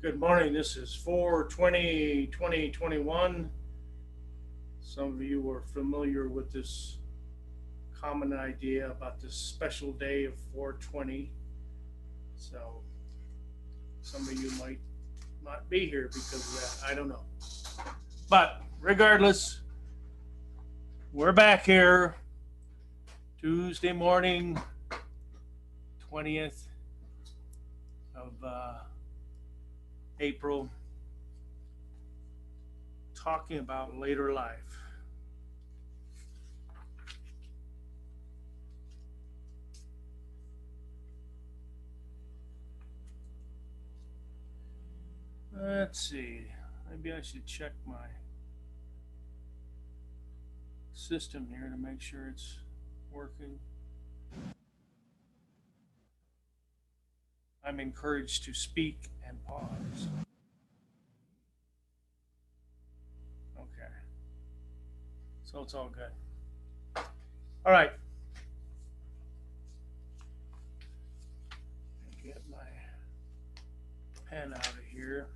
Good morning. This is 4/20/2021. Some of you are familiar with this common idea about this special day of 4/20. So some of you might not be here because of that. I don't know. But regardless, we're back here Tuesday morning, 20th of April, talking about later life. Let's see. Maybe I should check my system here to make sure it's working. I'm encouraged to speak and pause. Okay, so it's all good. All right, get my pen out of here.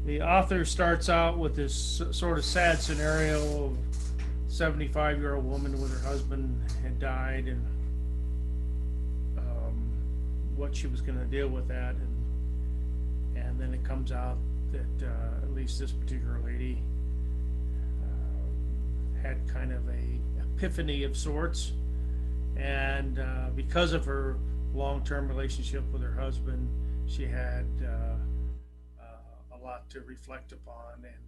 The author starts out with this sort of sad scenario of 75-year-old woman with her husband had died, and what she was going to deal with that, and then it comes out that at least this particular lady had kind of a epiphany of sorts, and because of her long-term relationship with her husband, she had a lot to reflect upon, and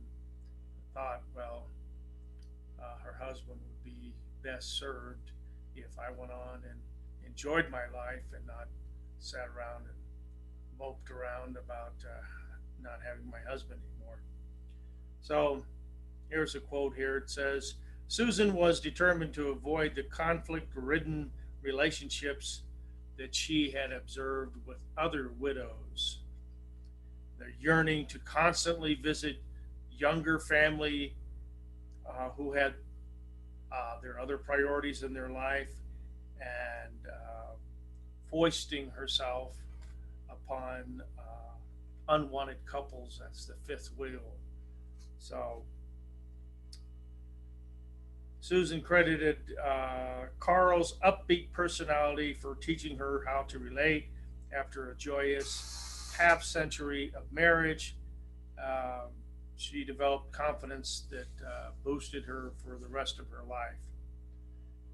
thought, well, her husband would be best served if I went on and enjoyed my life and not sat around and moped around about not having my husband anymore. So here's a quote here. It says, Susan was determined to avoid the conflict ridden relationships that she had observed with other widows. The yearning to constantly visit younger family who had their other priorities in their life, and foisting herself upon unwanted couples. That's the fifth wheel. So Susan credited Carl's upbeat personality for teaching her how to relate after a joyous half century of marriage. Um, she developed confidence that boosted her for the rest of her life.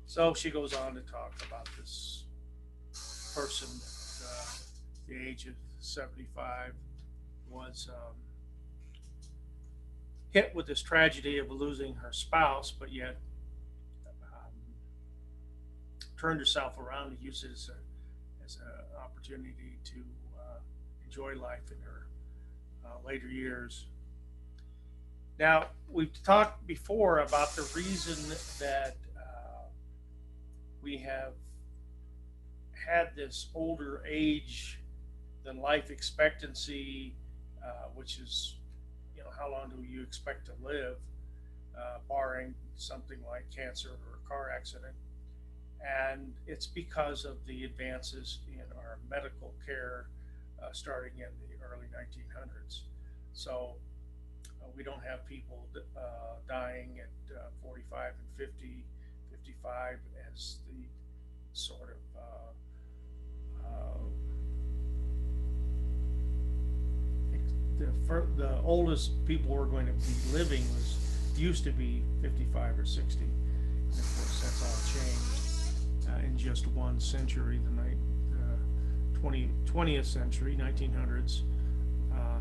So she goes on to talk about this person at the age of 75 was hit with this tragedy of losing her spouse, but yet turned herself around to use it as an opportunity to enjoy life in her later years. Now, we've talked before about the reason that we have had this older age than life expectancy, which is, how long do you expect to live, barring something like cancer or a car accident. And it's because of the advances in our medical care starting in the early 1900s. So we don't have people dying at 45 and 50, 55 as the sort of the oldest people were going to be living was used to be 55 or 60. And of course, that's all changed in just one century. The 20th century, 1900s,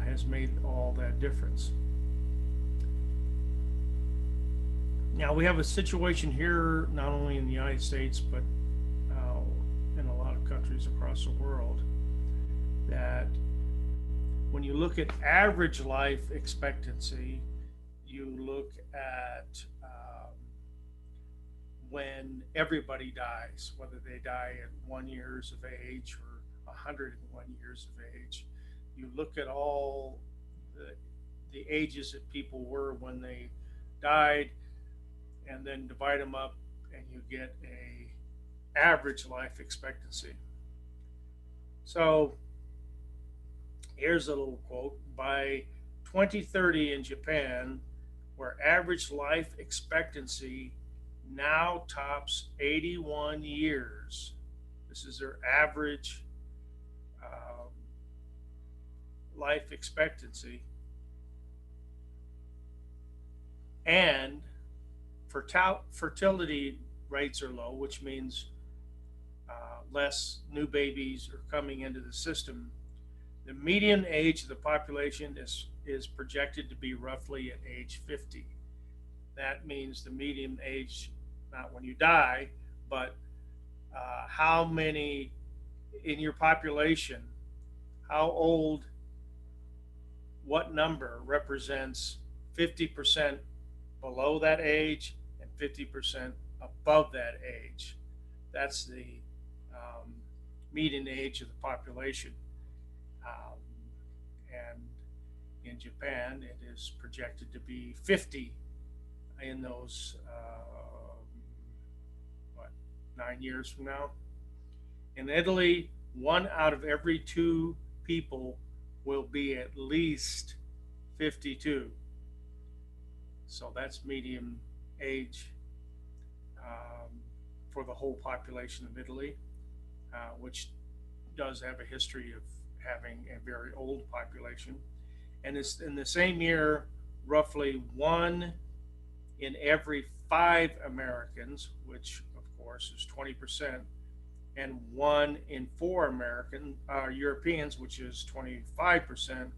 has made all that difference. Now we have a situation here, not only in the United States, but in a lot of countries across the world, that when you look at average life expectancy, you look at when everybody dies, whether they die at 1 years of age or 101 years of age. You look at all the ages that people were when they died, and then divide them up, and you get a average life expectancy. So here's a little quote. By 2030 in Japan, where average life expectancy now tops 81 years. This is their average um, life expectancy. And fertility rates are low, which means less new babies are coming into the system. The median age of the population is projected to be roughly at age 50. That means the median age, not when you die, but how many in your population, how old, what number represents 50% below that age and 50% above that age. That's the um, median age of the population. Um, and in Japan, it is projected to be 50 in those, what, 9 years from now. In Italy, 1 out of every 2 people will be at least 52. So that's median age um, for the whole population of Italy, which does have a history of having a very old population. And it's in the same year, roughly 1 in every 5 Americans, which of course is 20%, and 1 in 4 Europeans, which is 25%,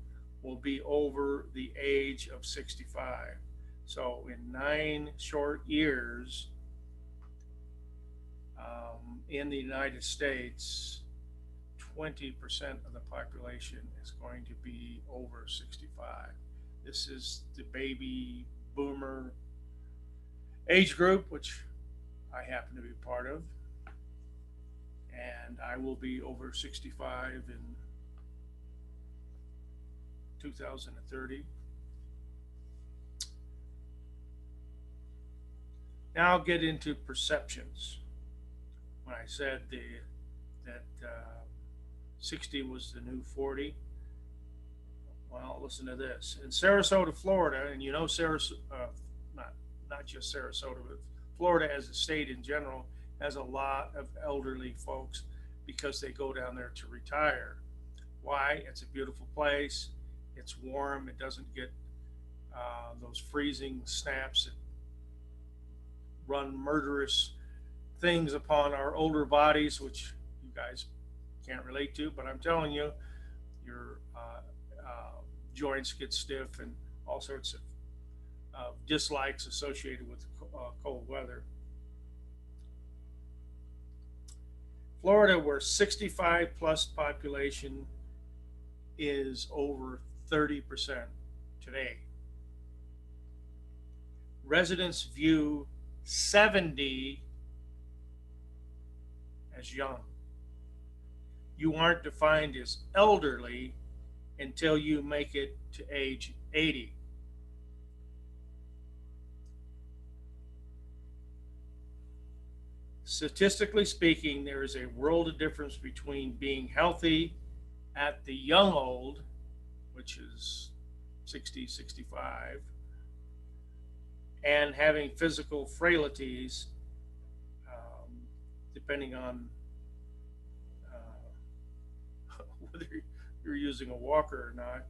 will be over the age of 65. So in 9 short years in the United States, 20% of the population is going to be over 65. This is the baby boomer age group, which I happen to be part of. And I will be over 65 in 2030. Now I'll get into perceptions. When I said that 60 was the new 40, well, listen to this. In Sarasota, Florida, and you know Sarasota, not just Sarasota, but Florida as a state in general has a lot of elderly folks because they go down there to retire. Why? It's a beautiful place. It's warm. It doesn't get those freezing snaps that run murderous things upon our older bodies, which you guys can't relate to, but I'm telling you, your joints get stiff and all sorts of dislikes associated with cold weather. Florida, where 65 plus population is over 30% today. Residents view 70 as young. You aren't defined as elderly until you make it to age 80. Statistically speaking, there is a world of difference between being healthy at the young old, which is 60, 65, and having physical frailties, depending on whether you're using a walker or not,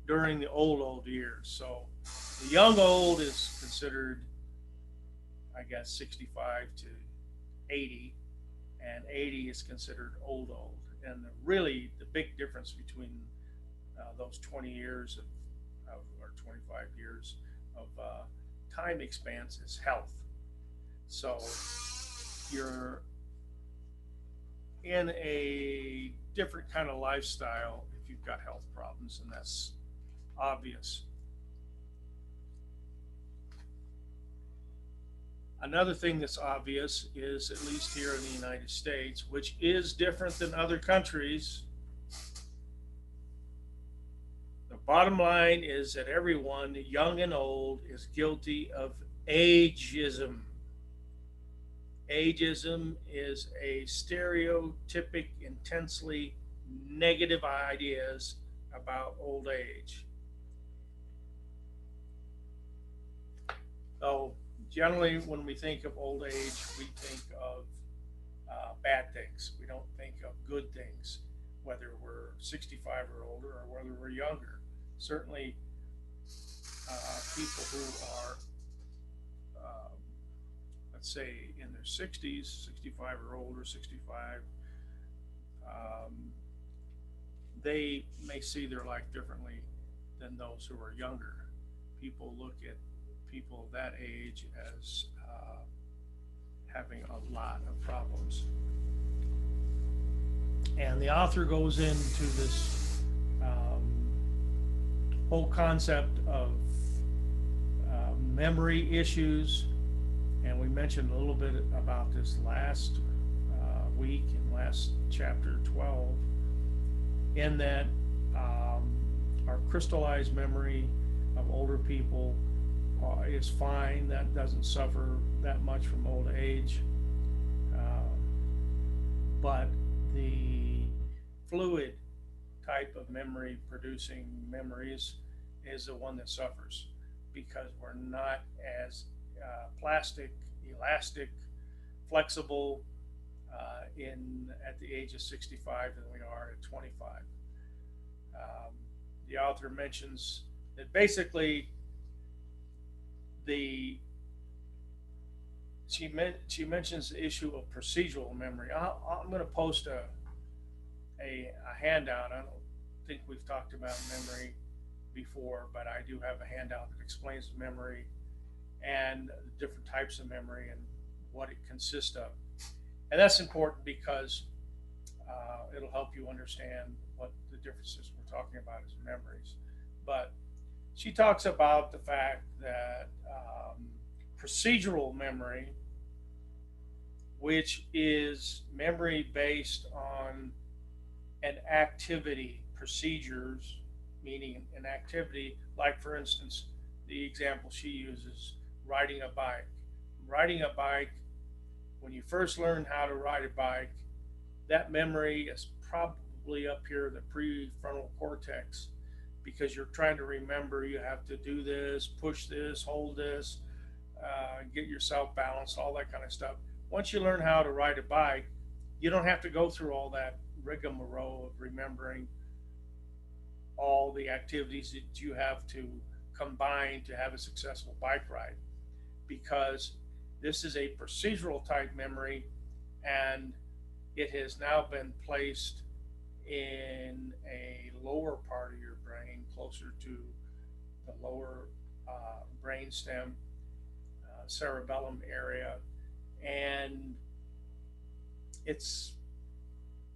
during the old years. So the young old is considered, I guess, 65 to 80, and 80 is considered old. And really, the big difference between those 20 years or 25 years of time expanse is health. So you're in a different kind of lifestyle if you've got health problems, and that's obvious. Another thing that's obvious is, at least here in the United States, which is different than other countries, the bottom line is that everyone, young and old, is guilty of ageism. Ageism is a stereotypic, intensely negative ideas about old age. So generally, when we think of old age, we think of bad things. We don't think of good things, whether we're 65 or older or whether we're younger. Certainly, people who are, uh, let's say, in their 60s, 65 or older, 65, um, they may see their life differently than those who are younger. People look at people of that age as having a lot of problems. And the author goes into this whole concept of memory issues. And we mentioned a little bit about this last week in last chapter 12, in that our crystallized memory of older people is fine. That doesn't suffer that much from old age. But the fluid type of memory producing memories is the one that suffers, because we're not as plastic, elastic, flexible in at the age of 65 than we are at 25. The author mentions that basically the she mentions the issue of procedural memory. I'm going to post a handout. I don't think we've talked about memory before, but I do have a handout that explains memory and the different types of memory and what it consists of. And that's important because it'll help you understand what the differences we're talking about as memories. But she talks about the fact that procedural memory, which is memory based on an activity, procedures, meaning an activity, like for instance, the example she uses, riding a bike. Riding a bike, when you first learn how to ride a bike, that memory is probably up here, the prefrontal cortex, because you're trying to remember you have to do this, push this, hold this, get yourself balanced, all that kind of stuff. Once you learn how to ride a bike, you don't have to go through all that rigmarole of remembering all the activities that you have to combine to have a successful bike ride, because this is a procedural type memory, and it has now been placed in a lower part of your brain, closer to the lower brain stem, cerebellum area, and it's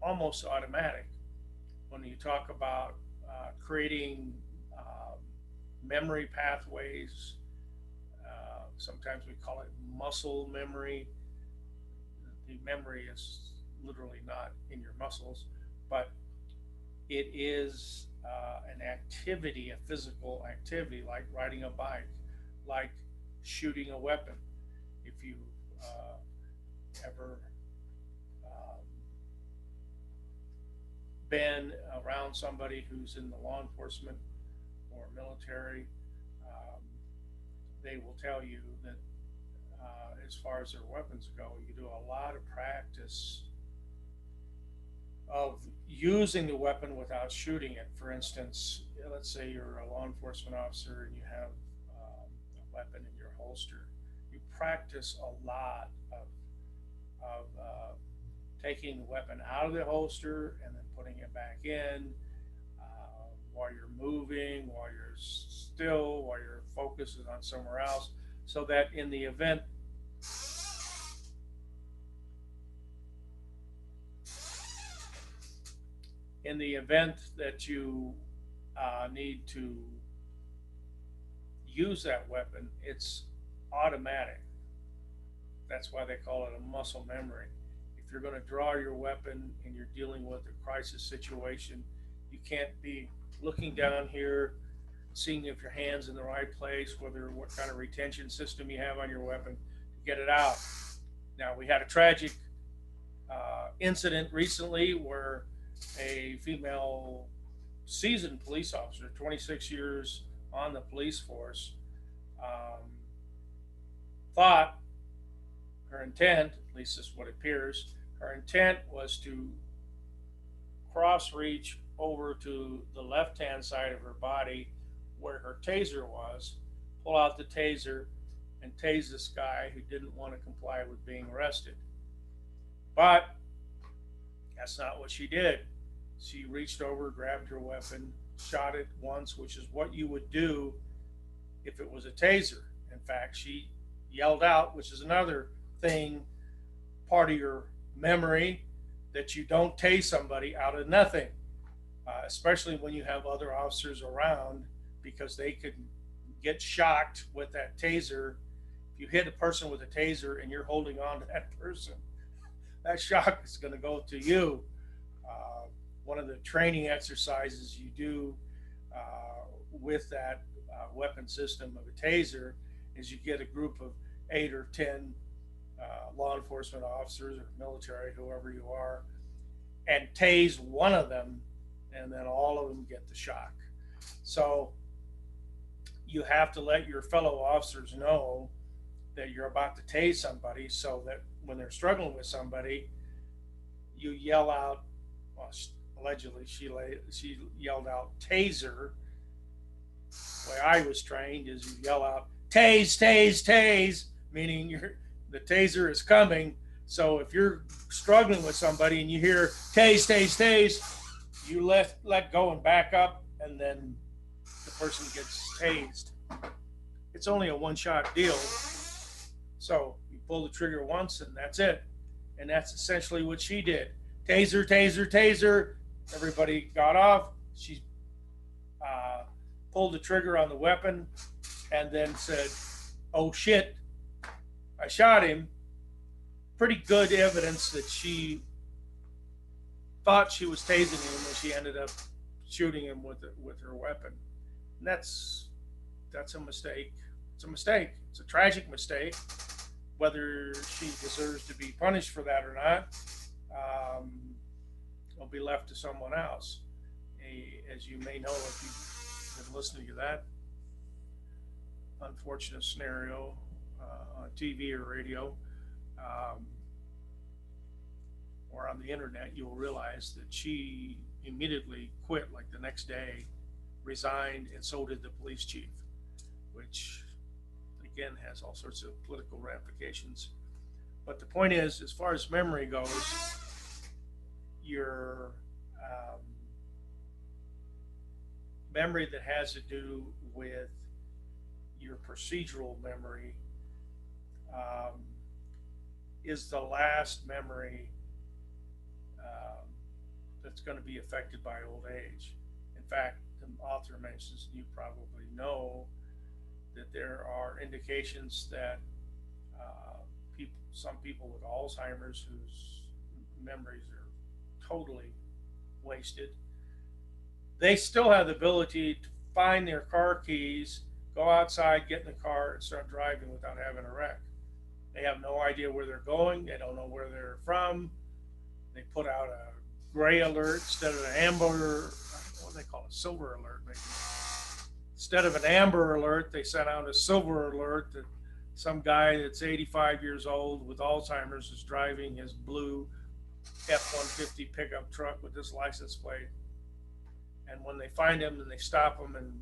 almost automatic. When you talk about creating memory pathways, sometimes we call it muscle memory. The memory is literally not in your muscles, but it is an activity, a physical activity, like riding a bike, like shooting a weapon. If you ever been around somebody who's in the law enforcement or military, um, they will tell you that as far as their weapons go, you do a lot of practice of using the weapon without shooting it. For instance, let's say you're a law enforcement officer and you have a weapon in your holster. You practice a lot of taking the weapon out of the holster and then putting it back in while you're moving, while you're still, while your focus is on somewhere else, so that in the event that you need to use that weapon, it's automatic. That's why they call it a muscle memory. If you're going to draw your weapon and you're dealing with a crisis situation, you can't be looking down here, seeing if your hand's in the right place, whether what kind of retention system you have on your weapon to get it out. Now, we had a tragic incident recently where a female seasoned police officer, 26 years on the police force, um, thought her intent, at least this is what it appears, her intent was to cross reach over to the left hand side of her body where her taser was, pull out the taser, and tase this guy who didn't want to comply with being arrested. But that's not what she did. She reached over, grabbed her weapon, shot it once, which is what you would do if it was a taser. In fact, she yelled out, which is another thing, part of your memory, that you don't tase somebody out of nothing, especially when you have other officers around, because they could get shocked with that taser. If you hit a person with a taser and you're holding on to that person, that shock is going to go to you. One of the training exercises you do with that weapon system of a taser is you get a group of 8 or 10 law enforcement officers or military, whoever you are, and tase one of them, and then all of them get the shock. So you have to let your fellow officers know that you're about to tase somebody, so that when they're struggling with somebody, you yell out, well, allegedly she yelled out taser. The way I was trained is you yell out tase, tase, tase, meaning the taser is coming. So if you're struggling with somebody and you hear tase, tase, tase, you let go and back up, and then the person gets tased. It's only a one-shot deal. So you pull the trigger once and that's it. And that's essentially what she did. Taser, taser, taser. Everybody got off. She pulled the trigger on the weapon and then said, oh shit, I shot him. Pretty good evidence that she thought she was tasing him when she ended up shooting him with her weapon. And that's a mistake. It's a mistake. It's a tragic mistake. Whether she deserves to be punished for that or not will be left to someone else. As you may know, if you've been listening to that unfortunate scenario on TV or radio or on the internet, you will realize that she immediately quit, like the next day, resigned, and so did the police chief, which again has all sorts of political ramifications. But the point is, as far as memory goes, your memory that has to do with your procedural memory is the last memory that's going to be affected by old age. In fact, the author mentions, you probably know, that there are indications that some people with Alzheimer's whose memories are totally wasted, they still have the ability to find their car keys, go outside, get in the car, and start driving without having a wreck. They have no idea where they're going. They don't know where they're from. They put out a gray alert instead of an amber, what do they call it, silver alert maybe. Instead of an amber alert, they sent out a silver alert that some guy that's 85 years old with Alzheimer's is driving his blue F-150 pickup truck with this license plate. And when they find him, then they stop him, and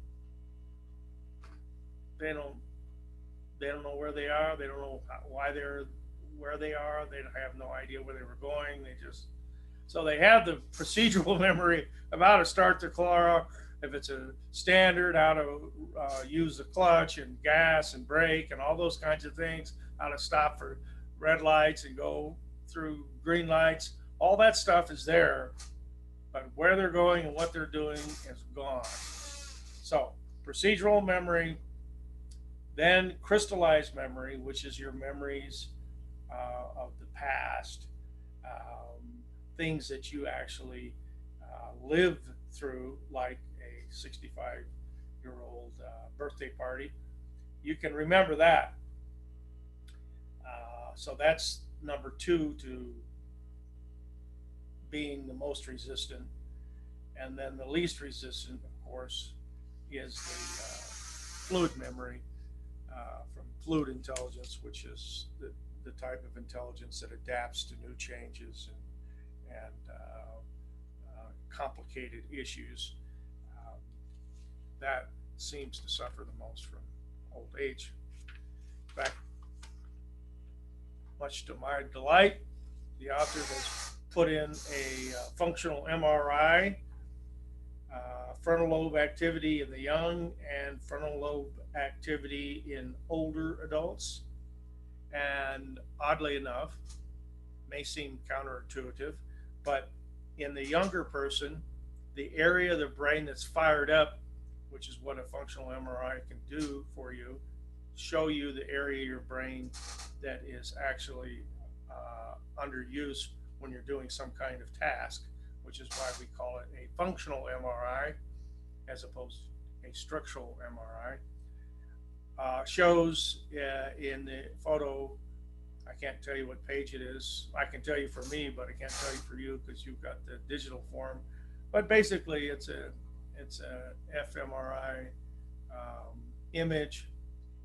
they don't know where they are. They don't know why they're where they are. They have no idea where they were going. So they have the procedural memory of how to start the car, if it's a standard, how to use the clutch and gas and brake and all those kinds of things, how to stop for red lights and go through green lights. All that stuff is there, but where they're going and what they're doing is gone. So procedural memory, then crystallized memory, which is your memories of the past, things that you actually lived through, like a 65-year-old birthday party. You can remember that. So that's number two to being the most resistant. And then the least resistant, of course, is the fluid memory from fluid intelligence, which is the type of intelligence that adapts to new changes and complicated issues. Um, that seems to suffer the most from old age. In fact, much to my delight, the author has put in a functional MRI, frontal lobe activity in the young and frontal lobe activity in older adults. And oddly enough, may seem counterintuitive, but in the younger person, the area of the brain that's fired up, which is what a functional MRI can do for you, show you the area of your brain that is actually under use when you're doing some kind of task, which is why we call it a functional MRI as opposed to a structural MRI. Shows in the photo, I can't tell you what page it is. I can tell you for me, but I can't tell you for you because you've got the digital form. But basically, it's a fMRI image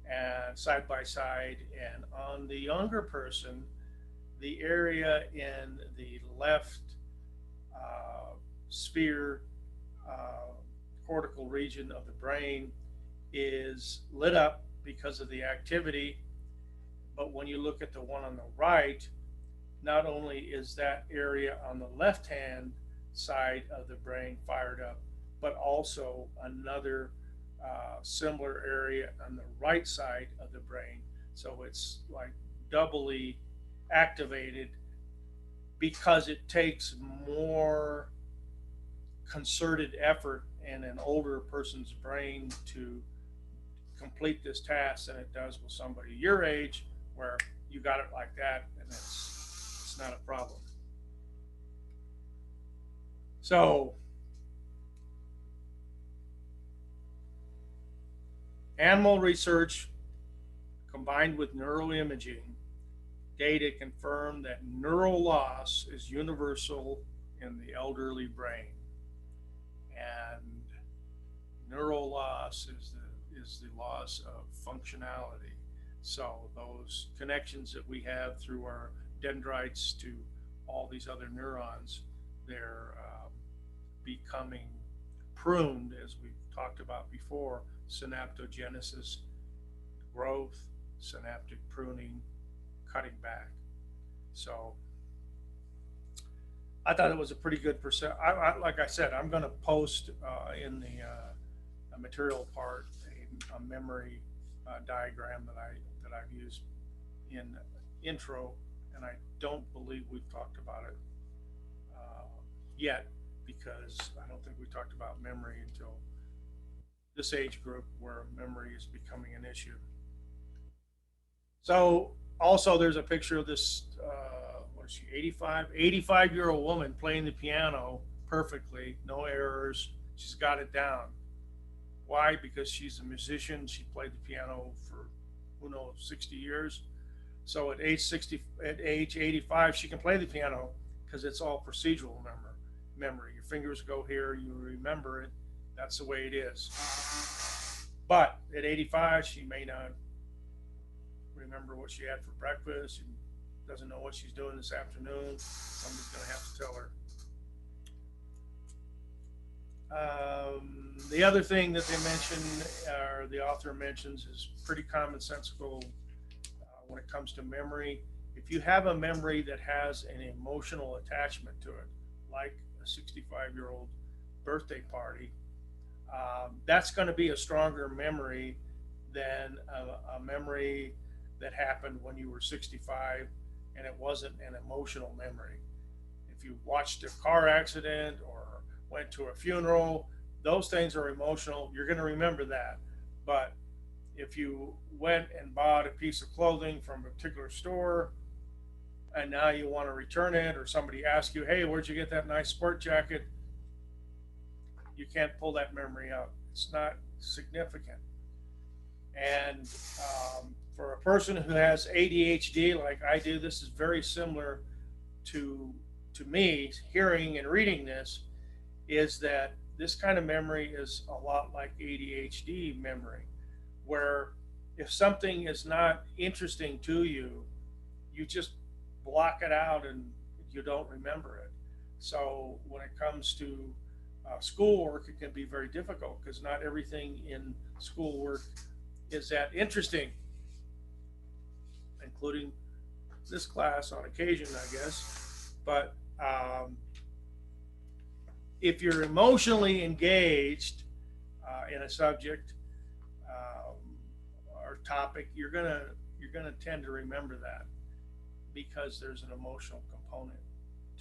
and side by side. And on the younger person, the area in the left sphere cortical region of the brain is lit up because of the activity. But when you look at the one on the right, not only is that area on the left hand side of the brain fired up, but also another similar area on the right side of the brain. So it's like doubly activated because it takes more concerted effort in an older person's brain to complete this task than it does with somebody your age, where you got it like that and it's not a problem. So animal research combined with neuroimaging data confirm that neural loss is universal in the elderly brain. And neural loss is the loss of functionality. So those connections that we have through our dendrites to all these other neurons, they're becoming pruned, as we've talked about before, synaptogenesis, growth, synaptic pruning, cutting back. So I thought it was a pretty good percent. Like I said, I'm going to post in the material part a memory diagram that I've used in intro, and I don't believe we've talked about it yet, because I don't think we talked about memory until this age group where memory is becoming an issue. So also there's a picture of this, what is she, 85-year-old woman playing the piano perfectly, no errors. She's got it down. Why? Because she's a musician. She played the piano for, who knows, 60 years. So at age 85, she can play the piano because it's all procedural memory. Your fingers go here, you remember it. That's the way it is. But at 85, she may not remember what she had for breakfast. She doesn't know what she's doing this afternoon. Somebody's going to have to tell her. The other thing that they mention, or the author mentions, is pretty commonsensical when it comes to memory. If you have a memory that has an emotional attachment to it, like a 65-year-old birthday party, that's going to be a stronger memory than a memory that happened when you were 65 and it wasn't an emotional memory. If you watched a car accident or went to a funeral, those things are emotional. You're going to remember that. But if you went and bought a piece of clothing from a particular store and now you want to return it, or somebody asks you, hey, where'd you get that nice sport jacket? You can't pull that memory out. It's not significant. And For a person who has ADHD like I do, this is very similar to me hearing and reading this, is that this kind of memory is a lot like ADHD memory, where if something is not interesting to you, you just block it out and you don't remember it. So when it comes to schoolwork, it can be very difficult because not everything in schoolwork is that interesting, including this class on occasion, I guess. But if you're emotionally engaged in a subject or topic, you're gonna tend to remember that because there's an emotional component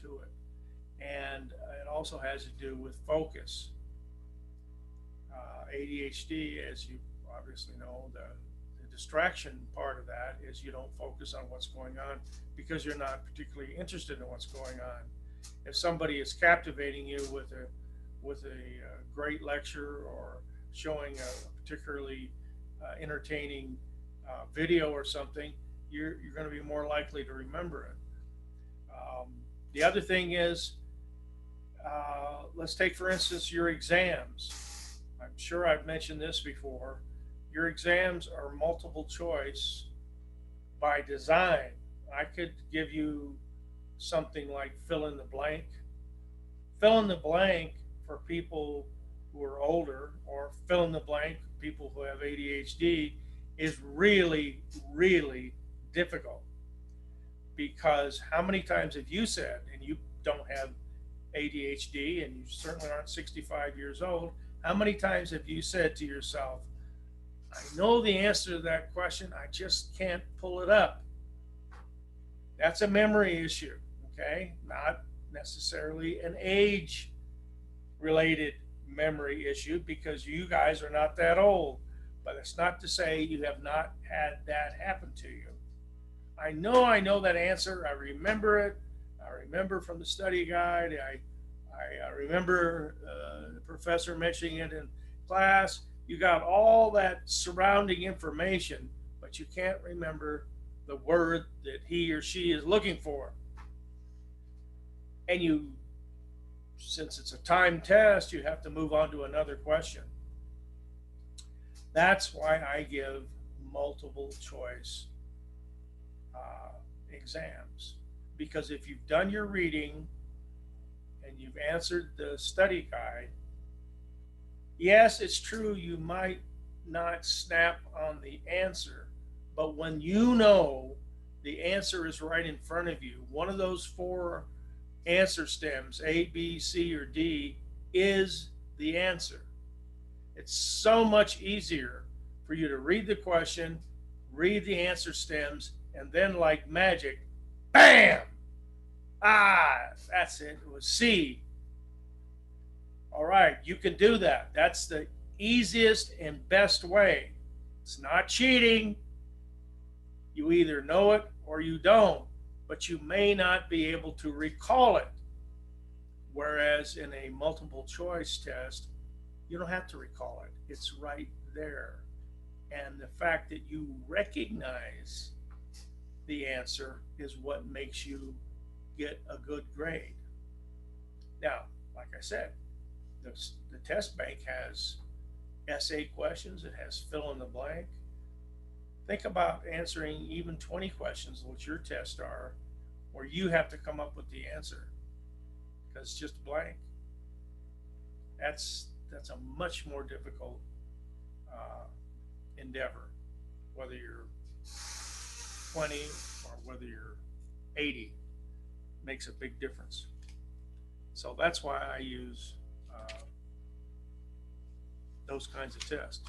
to it, and it also has to do with focus. ADHD, as you obviously know, the distraction part of that is you don't focus on what's going on because you're not particularly interested in what's going on. If somebody is captivating you with a great lecture or showing a particularly entertaining video or something, you're going to be more likely to remember it. The other thing is, let's take for instance your exams. I'm sure I've mentioned this before. Your exams are multiple choice by design. I could give you something like fill in the blank. Fill in the blank for people who are older, or fill in the blank for people who have ADHD, is really, really difficult. Because how many times have you said, and you don't have ADHD and you certainly aren't 65 years old, how many times have you said to yourself, I know the answer to that question, I just can't pull it up? That's a memory issue, okay? Not necessarily an age related memory issue because you guys are not that old. But it's not to say you have not had that happen to you. I know that answer. I remember it. I remember from the study guide. I remember the professor mentioning it in class. You got all that surrounding information, but you can't remember the word that he or she is looking for. And since it's a time test, you have to move on to another question. That's why I give multiple choice exams. Because if you've done your reading and you've answered the study guide, yes, it's true you might not snap on the answer, but when you know the answer is right in front of you, one of those four answer stems, A, B, C, or D, is the answer. It's so much easier for you to read the question, read the answer stems, and then, like magic, bam! Ah, that's it. It was C. All right, you can do that. That's the easiest and best way. It's not cheating. You either know it or you don't, but you may not be able to recall it. Whereas in a multiple choice test, you don't have to recall it. It's right there. And the fact that you recognize the answer is what makes you get a good grade. Now, like I said, the test bank has essay questions, it has fill in the blank. Think about answering even 20 questions, which your tests are, where you have to come up with the answer because it's just blank. That's a much more difficult endeavor, whether you're 20 or whether you're 80, makes a big difference. So that's why I use those kinds of tests.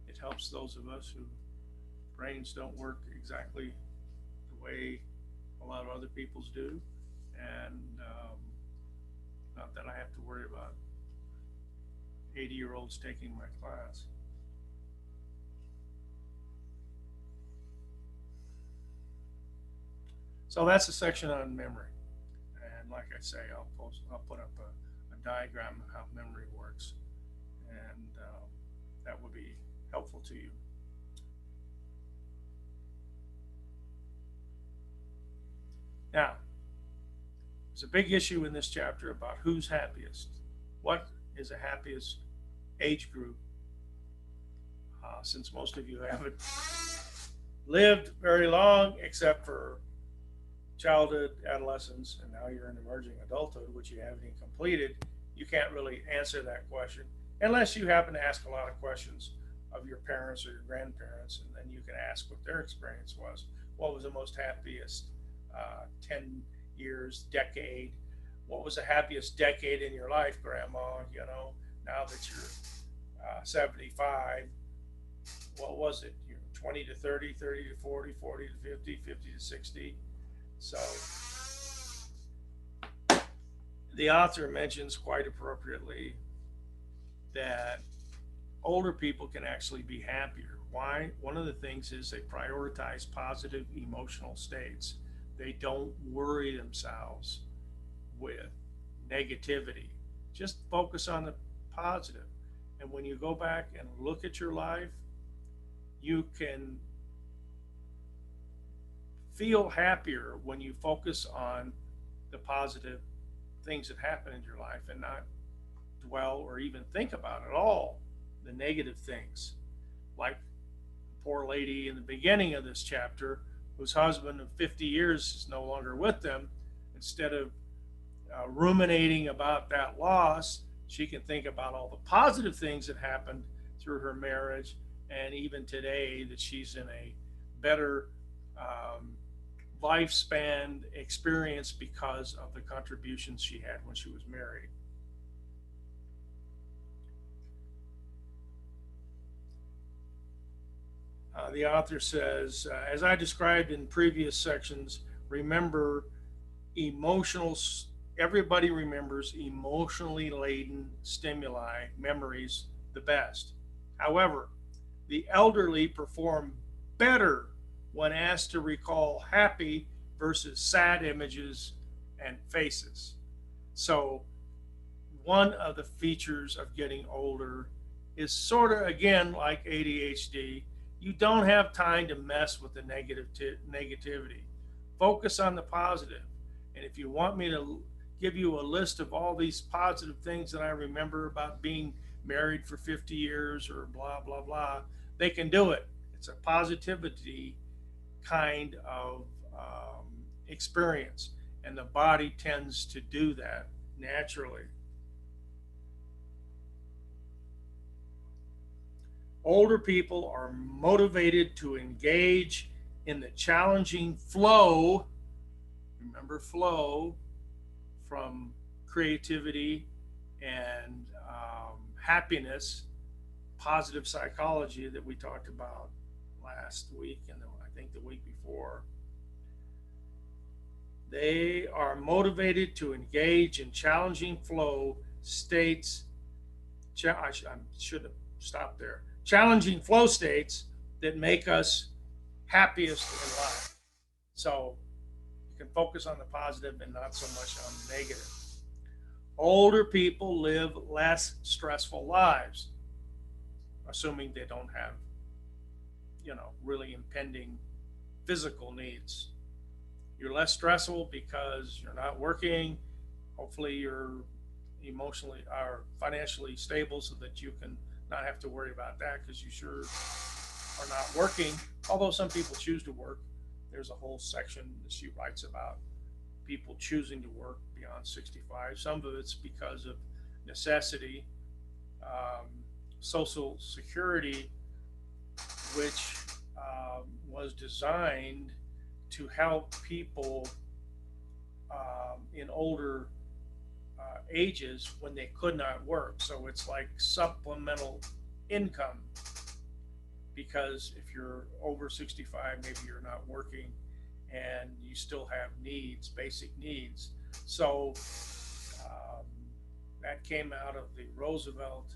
It helps those of us whose brains don't work exactly the way a lot of other people's do, and not that I have to worry about 80-year-olds taking my class. So that's a section on memory. And like I say, I'll put up a diagram of how memory works. And that would be helpful to you. Now, there's a big issue in this chapter about who's happiest. What is the happiest age group? Since most of you haven't lived very long, except for childhood, adolescence, and now you're in emerging adulthood, which you haven't even completed, you can't really answer that question unless you happen to ask a lot of questions of your parents or your grandparents, and then you can ask what their experience was. What was the most happiest 10 years, decade? What was the happiest decade in your life, Grandma? Now that you're 75, what was it? You're 20 to 30, 30 to 40, 40 to 50, 50 to 60. So the author mentions quite appropriately that older people can actually be happier. Why? One of the things is they prioritize positive emotional states. They don't worry themselves with negativity. Just focus on the positive. And when you go back and look at your life, you can feel happier when you focus on the positive things that happen in your life and not dwell or even think about at all the negative things. Like the poor lady in the beginning of this chapter, whose husband of 50 years is no longer with them. Instead of ruminating about that loss, she can think about all the positive things that happened through her marriage, and even today that she's in a better lifespan experience because of the contributions she had when she was married. The author says, as I described in previous sections, remember emotional, everybody remembers emotionally laden stimuli, memories, the best. However, the elderly perform better when asked to recall happy versus sad images and faces. So, one of the features of getting older is sort of, again, like ADHD. You don't have time to mess with the negativity. Focus on the positive. And if you want me to give you a list of all these positive things that I remember about being married for 50 years or blah, blah, blah, they can do it. It's a positivity kind of experience, and the body tends to do that naturally. Older people are motivated to engage in the challenging flow. Remember, flow from creativity and happiness, positive psychology that we talked about last week and I think the week before. They are motivated to engage in challenging flow states. I should have stopped there. Challenging flow states that make us happiest in life. So you can focus on the positive and not so much on the negative. Older people live less stressful lives, assuming they don't have, really impending physical needs. You're less stressful because you're not working. Hopefully, you're emotionally or financially stable so that you can not have to worry about that because you sure are not working. Although some people choose to work. There's a whole section that she writes about people choosing to work beyond 65. Some of it's because of necessity. Social Security, which was designed to help people in older ages when they could not work. So it's like supplemental income, because if you're over 65, maybe you're not working and you still have needs, basic needs. So that came out of the Roosevelt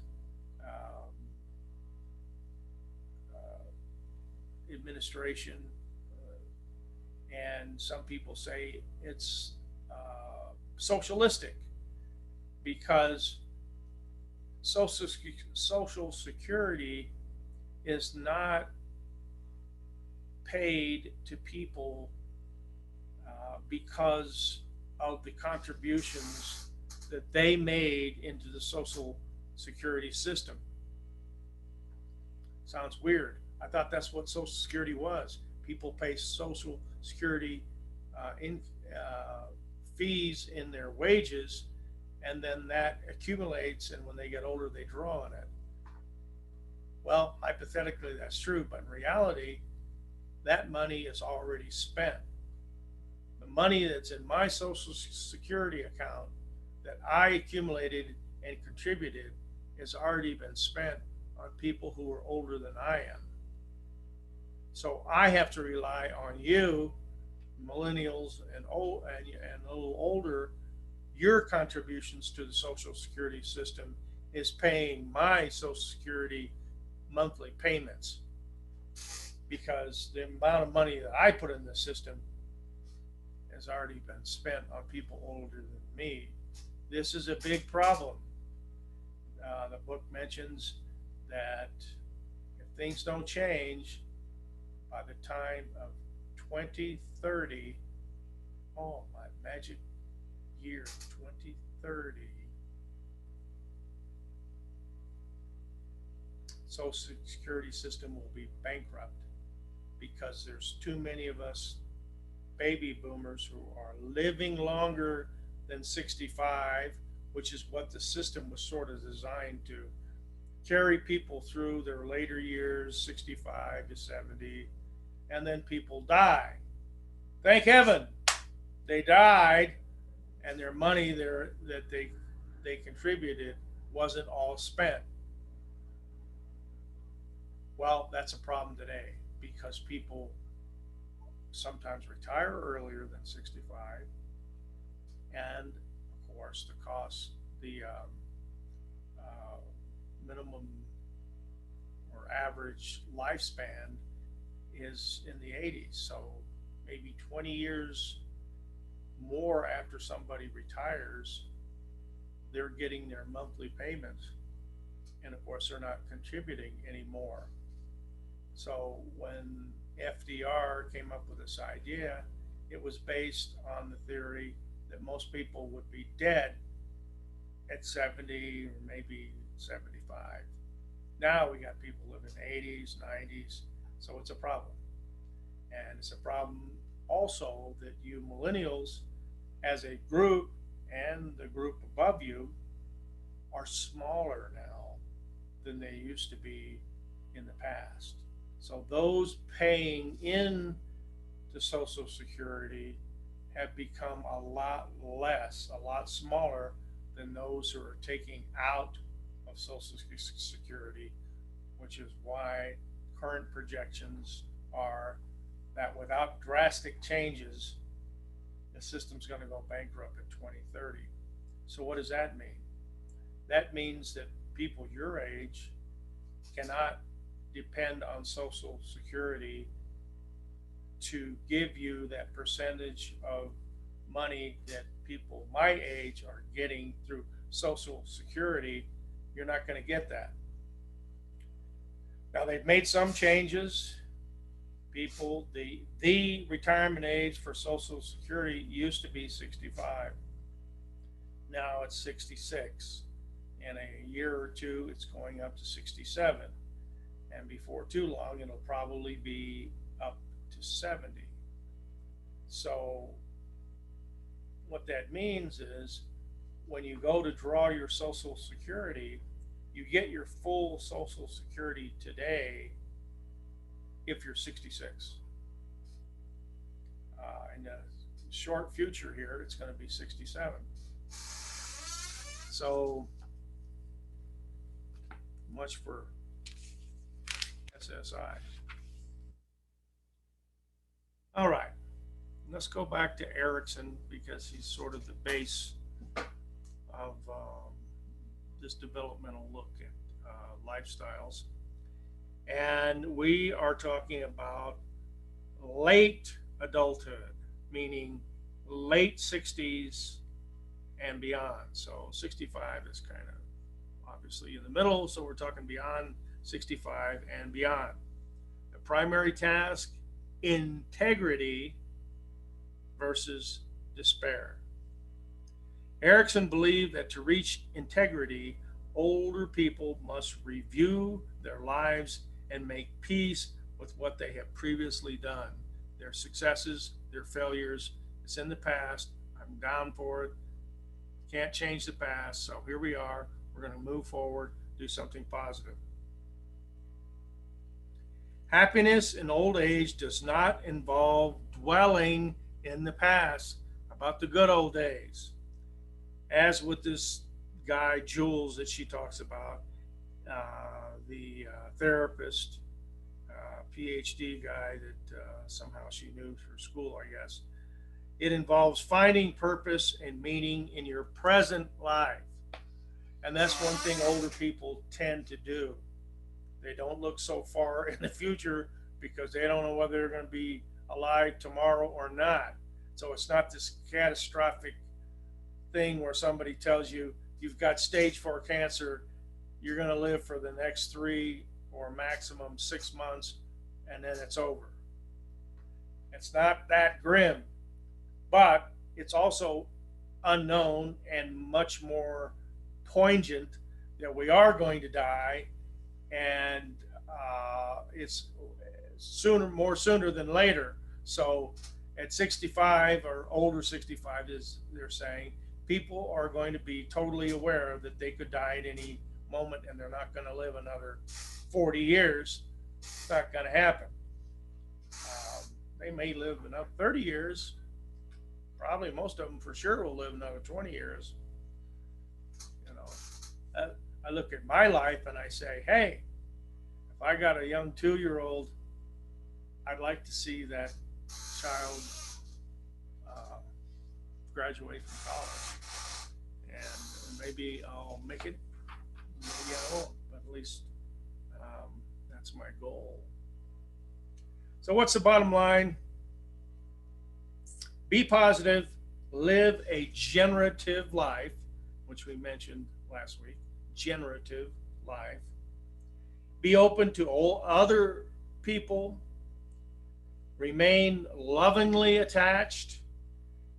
administration. And some people say it's socialistic because Social Security is not paid to people because of the contributions that they made into the Social Security system. Sounds weird. I thought that's what Social Security was. People pay Social Security in fees in their wages, and then that accumulates, and when they get older, they draw on it. Well, hypothetically, that's true, but in reality, that money is already spent. The money that's in my Social Security account that I accumulated and contributed has already been spent on people who are older than I am. So I have to rely on you, millennials and a little older. Your contributions to the Social Security system is paying my Social Security monthly payments, because the amount of money that I put in the system has already been spent on people older than me. This is a big problem. The book mentions that if things don't change by the time of 2030, oh, my magic year, 2030, Social Security system will be bankrupt because there's too many of us baby boomers who are living longer than 65, which is what the system was sort of designed to carry people through their later years, 65 to 70, and then people die. Thank heaven they died, and their money there that they contributed wasn't all spent. Well, that's a problem today because people sometimes retire earlier than 65, and of course the cost, the minimum or average lifespan is in the 80s. So maybe 20 years more after somebody retires, they're getting their monthly payments. And of course, they're not contributing anymore. So when FDR came up with this idea, it was based on the theory that most people would be dead at 70 or maybe 75. Now we got people living 80s, 90s, so it's a problem. And it's a problem also that you millennials as a group and the group above you are smaller now than they used to be in the past. So those paying in to Social Security have become a lot less, a lot smaller than those who are taking out of Social Security, which is why current projections are that without drastic changes, the system's going to go bankrupt in 2030. So what does that mean? That means that people your age cannot depend on Social Security to give you that percentage of money that people my age are getting through Social Security. You're not going to get that. Now they've made some changes. People, the retirement age for Social Security used to be 65. Now it's 66. In a year or two, it's going up to 67. And before too long, it'll probably be up to 70. So what that means is when you go to draw your Social Security, you get your full Social Security today if you're 66. In the short future here, it's going to be 67. So much for SSI. All right, let's go back to Erickson because he's sort of the base of this developmental look at lifestyles. And we are talking about late adulthood, meaning late 60s and beyond. So 65 is kind of obviously in the middle, so we're talking beyond 65 and beyond. The primary task, integrity, versus despair. Erickson believed that to reach integrity, older people must review their lives and make peace with what they have previously done. Their successes, their failures, it's in the past. I'm down for it. Can't change the past. So here we are. We're going to move forward, do something positive. Happiness in old age does not involve dwelling in the past about the good old days. As with this guy, Jules, that she talks about, the therapist, PhD guy that somehow she knew through school, I guess. It involves finding purpose and meaning in your present life. And that's one thing older people tend to do. They don't look so far in the future because they don't know whether they're going to be alive tomorrow or not. So it's not this catastrophic thing where somebody tells you you've got stage 4 cancer, you're going to live for the next 3 or maximum 6 months, and then it's over. It's not that grim, but it's also unknown and much more poignant that we are going to die, and it's sooner than later. So at 65 or older 65, as they're saying, people are going to be totally aware that they could die at any moment and they're not going to live another 40 years. It's not going to happen. They may live another 30 years. Probably most of them for sure will live another 20 years. You know, I look at my life and I say, hey, if I got a young 2-year-old, I'd like to see that child graduate from college. And maybe I'll make it, maybe I won't, but at least that's my goal. So, what's the bottom line? Be positive, live a generative life, which we mentioned last week. Generative life. Be open to all other people. Remain lovingly attached.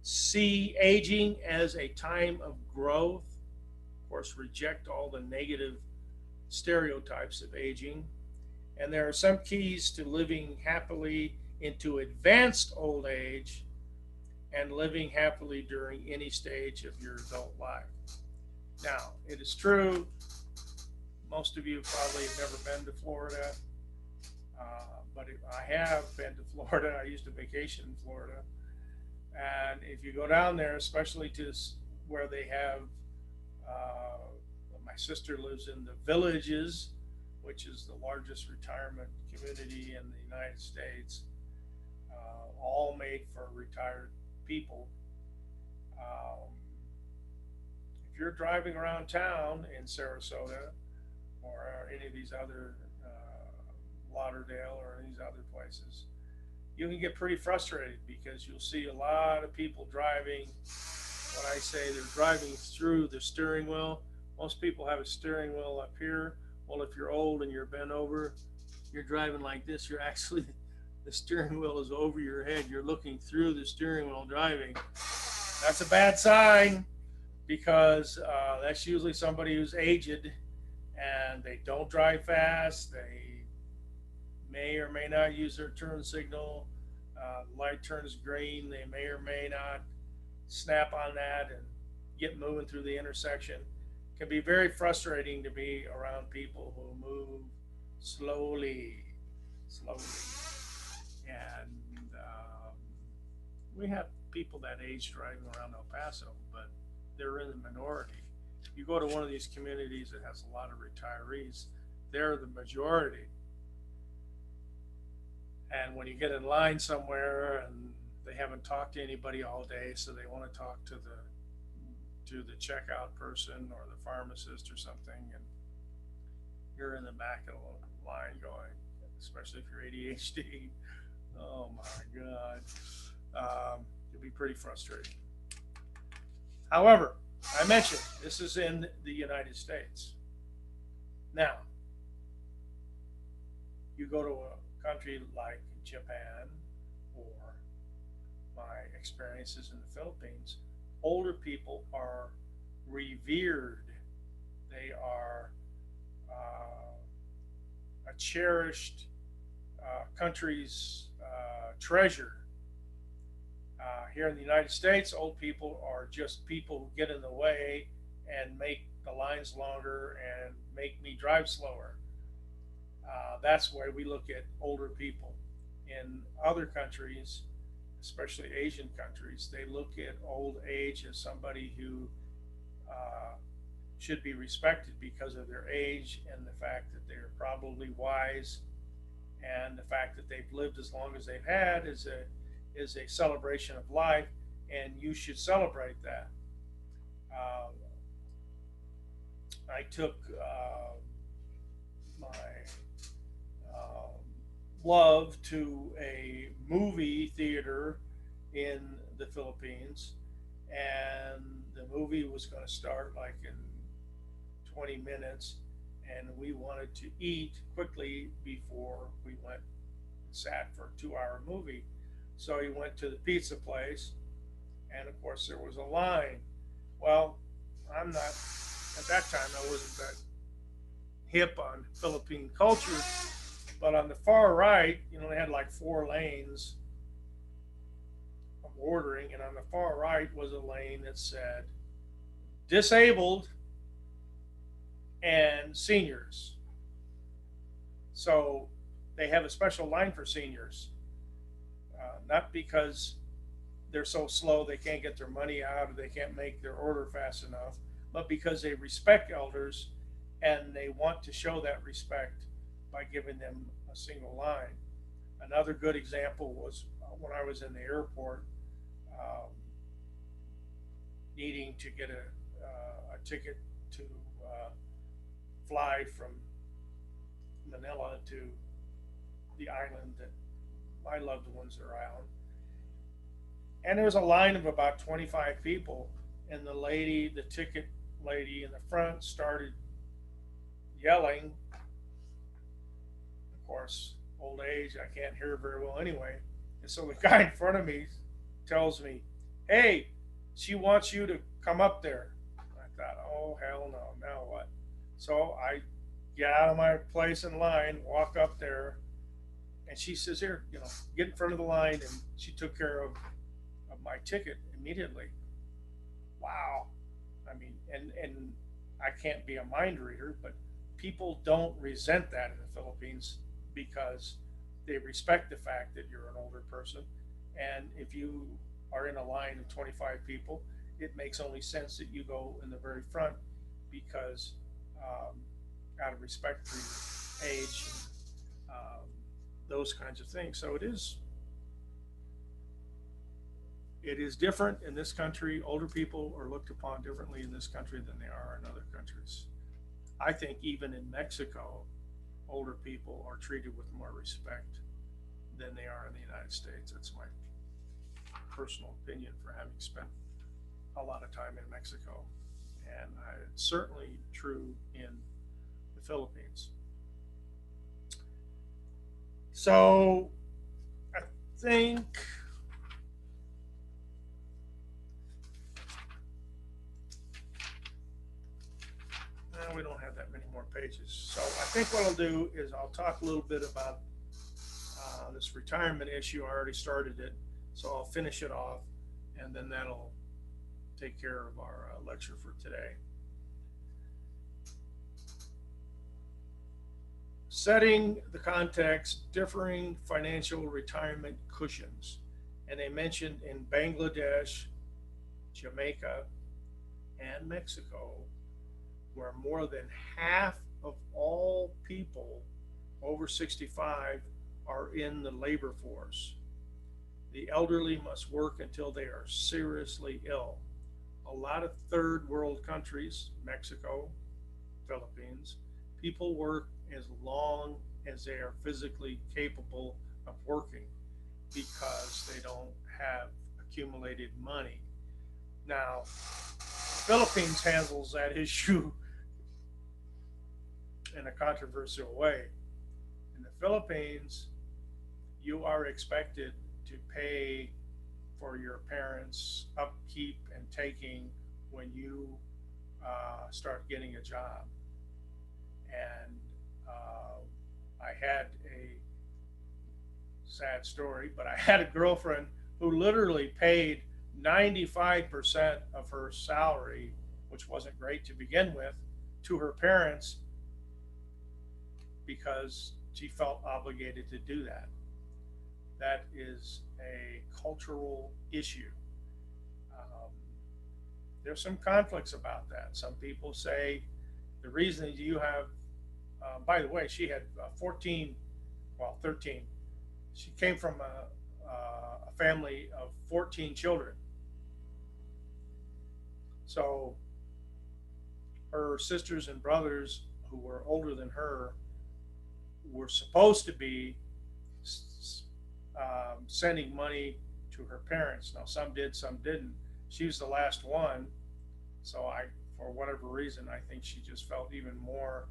See aging as a time of growth. Of course, reject all the negative stereotypes of aging. And there are some keys to living happily into advanced old age and living happily during any stage of your adult life. Now, it is true, most of you probably have never been to Florida, but I have been to Florida. I used to vacation in Florida. And if you go down there, especially to where they have, my sister lives in the Villages, which is the largest retirement community in the United States, all made for retired people. Um, if you're driving around town in Sarasota or any of these other Lauderdale or these other places, you can get pretty frustrated because you'll see a lot of people driving. What I say, they're driving through the steering wheel. Most people have a steering wheel up here. Well, if you're old and you're bent over, you're driving like this. You're actually, the steering wheel is over your head. You're looking through the steering wheel driving. That's a bad sign because that's usually somebody who's aged and they don't drive fast. They may or may not use their turn signal. Light turns green. They may or may not snap on that and get moving through the intersection. It can be very frustrating to be around people who move slowly. And we have people that age driving around El Paso, but they're in the minority. You go to one of these communities that has a lot of retirees, they're the majority. And when you get in line somewhere and they haven't talked to anybody all day, so they want to talk to the checkout person or the pharmacist or something, and you're in the back of the line going, especially if you're ADHD, oh my God, it can be pretty frustrating. However, I mentioned this is in the United States. Now, you go to a country like Japan or my experiences in the Philippines, older people are revered. They are a cherished country's treasure. Here in the United States, old people are just people who get in the way and make the lines longer and make me drive slower. That's why we look at older people. In other countries, especially Asian countries, they look at old age as somebody who uh, should be respected because of their age and the fact that they're probably wise, and the fact that they've lived as long as they've had is a celebration of life, and you should celebrate that. Uh, I took my um, love to a movie theater in the Philippines, and the movie was going to start like in 20 minutes, and we wanted to eat quickly before we went and sat for a 2 hour movie. So he went to the pizza place, and of course, there was a line. Well, I'm not, at that time, I wasn't that hip on Philippine culture, but on the far right, they had like 4 lanes of ordering, and on the far right was a lane that said disabled and seniors. So they have a special line for seniors, not because they're so slow they can't get their money out or they can't make their order fast enough, but because they respect elders and they want to show that respect by giving them a single line. Another good example was when I was in the airport, um, needing to get a ticket to uh, fly from Manila to the island that my loved ones are on. And there was a line of about 25 people, and the ticket lady in the front started yelling. Of course, old age, I can't hear very well anyway. And so the guy in front of me tells me, "Hey, she wants you to come up there." I thought, "Oh, hell no, now what?" So I get out of my place in line, walk up there, and she says, "Here, get in front of the line." And she took care of my ticket immediately. Wow. I mean, and I can't be a mind reader, but people don't resent that in the Philippines because they respect the fact that you're an older person. And if you are in a line of 25 people, it makes only sense that you go in the very front because um, out of respect for your age and those kinds of things. So it is different in this country. Older people are looked upon differently in this country than they are in other countries. I think even in Mexico, older people are treated with more respect than they are in the United States. That's my personal opinion for having spent a lot of time in Mexico. And it's certainly true in the Philippines. So I think we don't have that many more pages. So I think what I'll do is I'll talk a little bit about this retirement issue. I already started it, so I'll finish it off, and then that'll take care of our lecture for today. Setting the context, differing financial retirement cushions. And they mentioned in Bangladesh, Jamaica, and Mexico, where more than half of all people over 65 are in the labor force. The elderly must work until they are seriously ill. A lot of third world countries, Mexico, Philippines, people work as long as they are physically capable of working because they don't have accumulated money. Now, the Philippines handles that issue in a controversial way. In the Philippines, you are expected to pay for your parents' upkeep and taking when you start getting a job. And I had a sad story, but I had a girlfriend who literally paid 95% of her salary, which wasn't great to begin with, to her parents because she felt obligated to do that. That is a cultural issue. Um, there's some conflicts about that. Some people say the reason that you have, by the way, she had 14, well, 13. She came from a family of 14 children. So her sisters and brothers who were older than her were supposed to be sending money to her parents. Now, some did, some didn't. She was the last one. So for whatever reason, I think she just felt even more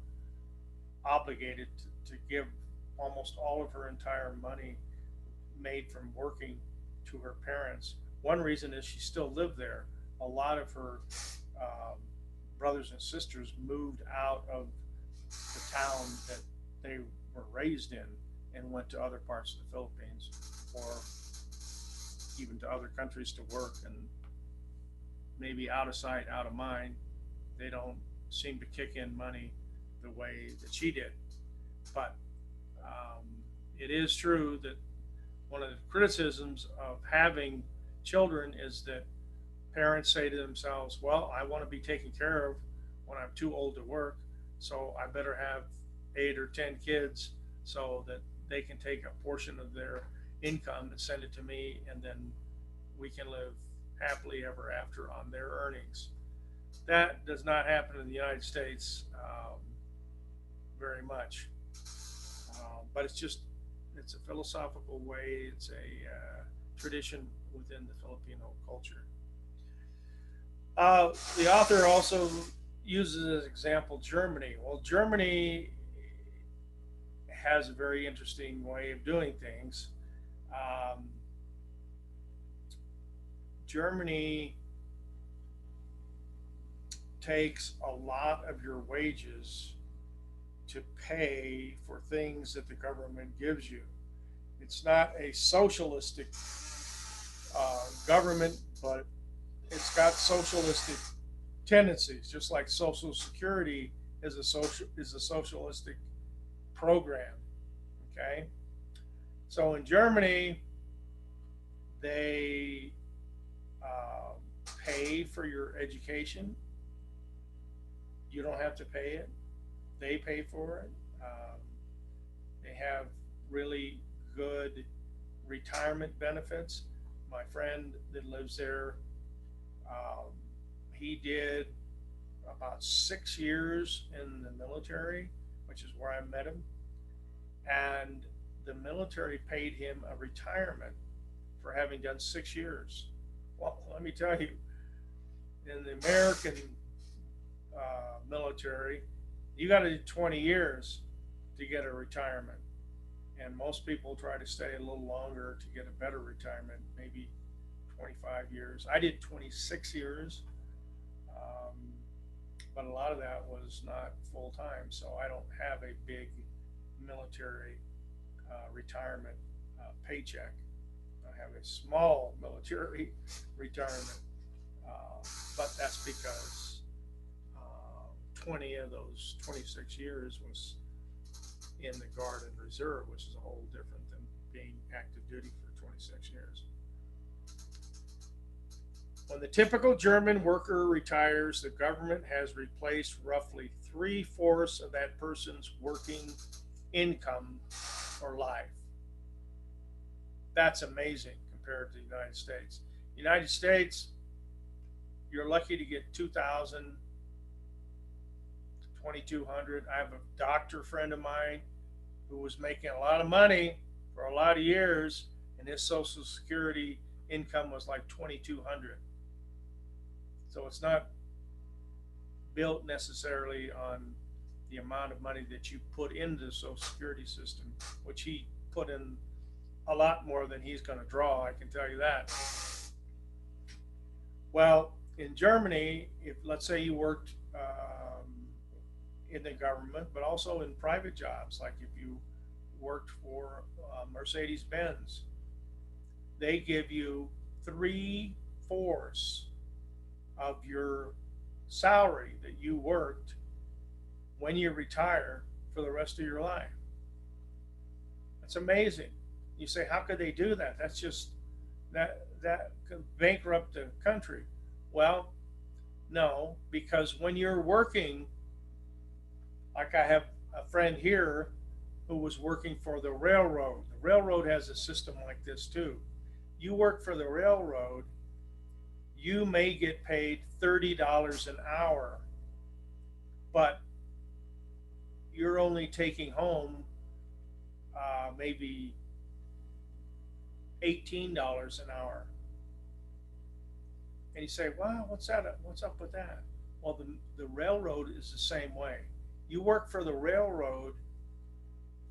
obligated to give almost all of her entire money made from working to her parents. One reason is she still lived there. A lot of her um, brothers and sisters moved out of the town that they were raised in and went to other parts of the Philippines or even to other countries to work, and maybe out of sight, out of mind. They don't seem to kick in money the way that she did. But um, it is true that one of the criticisms of having children is that parents say to themselves, well, I want to be taken care of when I'm too old to work, so I better have 8 or 10 kids so that they can take a portion of their income and send it to me, and then we can live happily ever after on their earnings. That does not happen in the United States very much. But it's a philosophical way, it's a tradition within the Filipino culture. The author also uses as example Germany. Well, Germany has a very interesting way of doing things. Um, Germany takes a lot of your wages to pay for things that the government gives you. It's not a socialistic government, but it's got socialistic tendencies, just like Social Security is a socialistic program. Okay, so in Germany, they uh, pay for your education. You don't have to pay it; they pay for it. They have really good retirement benefits. My friend that lives there, um, he did about 6 years in the military, which is where I met him. And the military paid him a retirement for having done 6 years. Well, let me tell you, in the American military, you got to do 20 years to get a retirement. And most people try to stay a little longer to get a better retirement, maybe 25 years. I did 26 years, um, but a lot of that was not full time, so I don't have a big military retirement paycheck. I have a small military retirement, but that's because 20 of those 26 years was in the Guard and Reserve, which is a whole different than being active duty for 26 years. When the typical German worker retires, the government has replaced roughly 3/4 of that person's working income or life. That's amazing compared to the United States. United States, you're lucky to get 2,000, 2,200. I have a doctor friend of mine who was making a lot of money for a lot of years, and his Social Security income was like 2,200. So it's not built necessarily on the amount of money that you put into the Social Security system, which he put in a lot more than he's going to draw. I can tell you that. Well, in Germany, if let's say you worked in the government, but also in private jobs, like if you worked for Mercedes Benz, they give you three-fourths of your salary that you worked when you retire for the rest of your life. That's amazing. You say, how could they do that? That's just that could bankrupt the country. Well, no, because when you're working, like I have a friend here who was working for the railroad. The railroad has a system like this too. You work for the railroad, you may get paid $30 an hour, but you're only taking home maybe $18 an hour. And you say, wow, what's that? What's up with that? Well, the railroad is the same way. You work for the railroad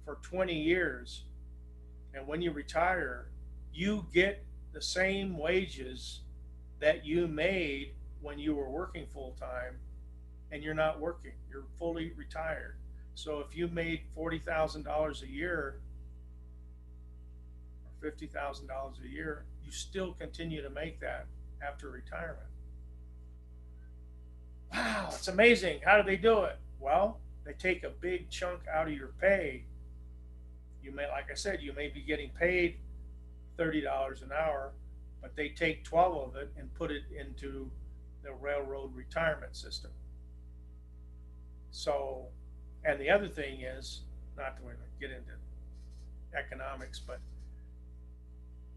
for 20 years, and when you retire, you get the same wages that you made when you were working full time, and you're not working. You're fully retired. So if you made $40,000 a year or $50,000 a year, you still continue to make that after retirement. Wow, it's amazing. How do they do it? Well, they take a big chunk out of your pay. You may, like I said, you may be getting paid $30 an hour, but they take 12 of it and put it into the railroad retirement system. So, and the other thing is, not to get into economics, but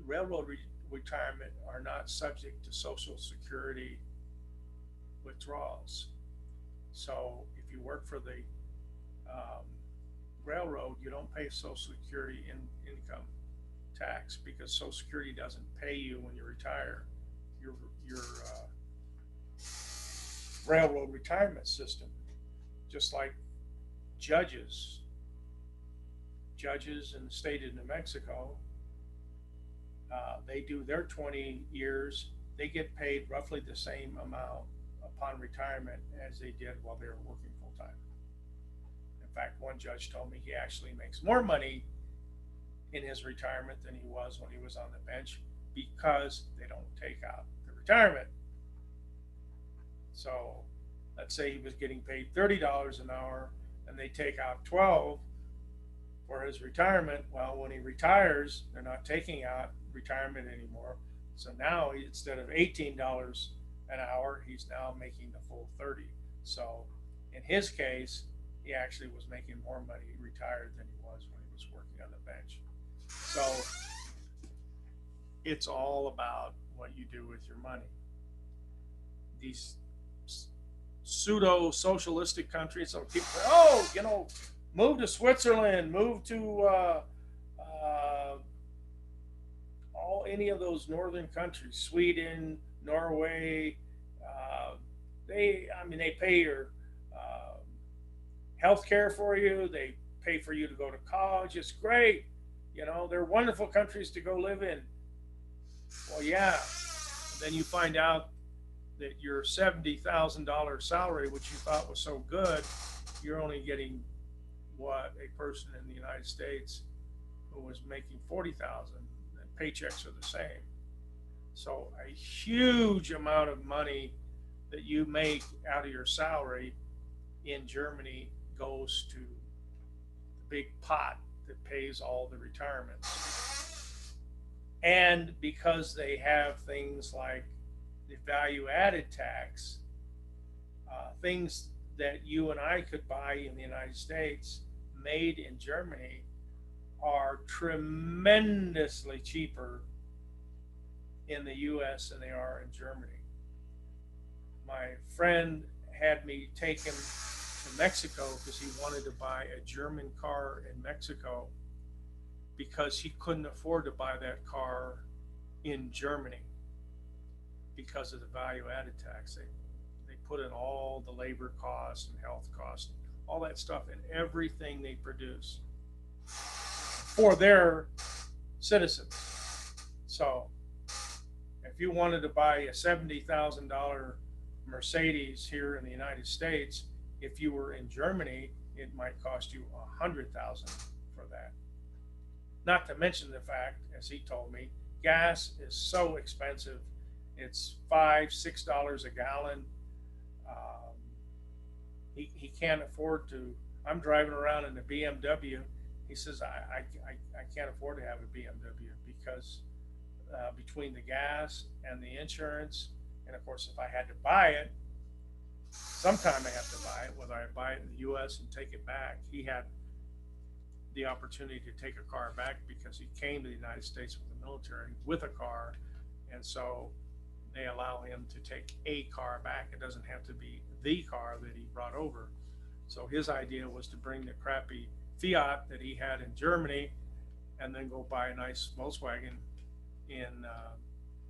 railroad retirement are not subject to Social Security withdrawals. So if you work for the um, railroad, you don't pay Social Security income tax because Social Security doesn't pay you when you retire. Your railroad retirement system, just like judges, judges in the state of New Mexico, they do their 20 years. They get paid roughly the same amount upon retirement as they did while they were working full time. In fact, one judge told me he actually makes more money in his retirement than he was when he was on the bench because they don't take out the retirement. So let's say he was getting paid $30 an hour and they take out 12 for his retirement. Well, when he retires, they're not taking out retirement anymore. So now instead of $18 an hour, he's now making the full 30. So in his case, he actually was making more money retired than he was when he was working on the bench. So it's all about what you do with your money. These pseudo socialistic countries, so people say, oh, move to Switzerland, move to all any of those northern countries, Sweden, Norway. They pay your uh, health care for you. They pay for you to go to college. It's great. They're wonderful countries to go live in. Well, yeah. Then you find out that your $70,000 salary, which you thought was so good, you're only getting what a person in the United States who was making 40,000. The paychecks are the same. So a huge amount of money that you make out of your salary in Germany goes to the big pot that pays all the retirements. And because they have things like the value added tax, things that you and I could buy in the United States made in Germany are tremendously cheaper in the US than they are in Germany. My friend had me take him to Mexico because he wanted to buy a German car in Mexico because he couldn't afford to buy that car in Germany because of the value added tax. They put in all the labor costs and health costs, all that stuff in everything they produce for their citizens. So if if you wanted to buy a $70,000 Mercedes here in the United States, if you were in Germany, it might cost you 100,000 for that. Not to mention the fact, as he told me, gas is so expensive. It's $5, $6 a gallon. Um, he can't afford to. I'm driving around in a BMW. He says, I can't afford to have a BMW because between the gas and the insurance, and of course, if I had to buy it, sometime I have to buy it, whether I buy it in the US and take it back. He had the opportunity to take a car back because he came to the United States with the military with a car. And so they allow him to take a car back. It doesn't have to be the car that he brought over. So his idea was to bring the crappy Fiat that he had in Germany and then go buy a nice Volkswagen in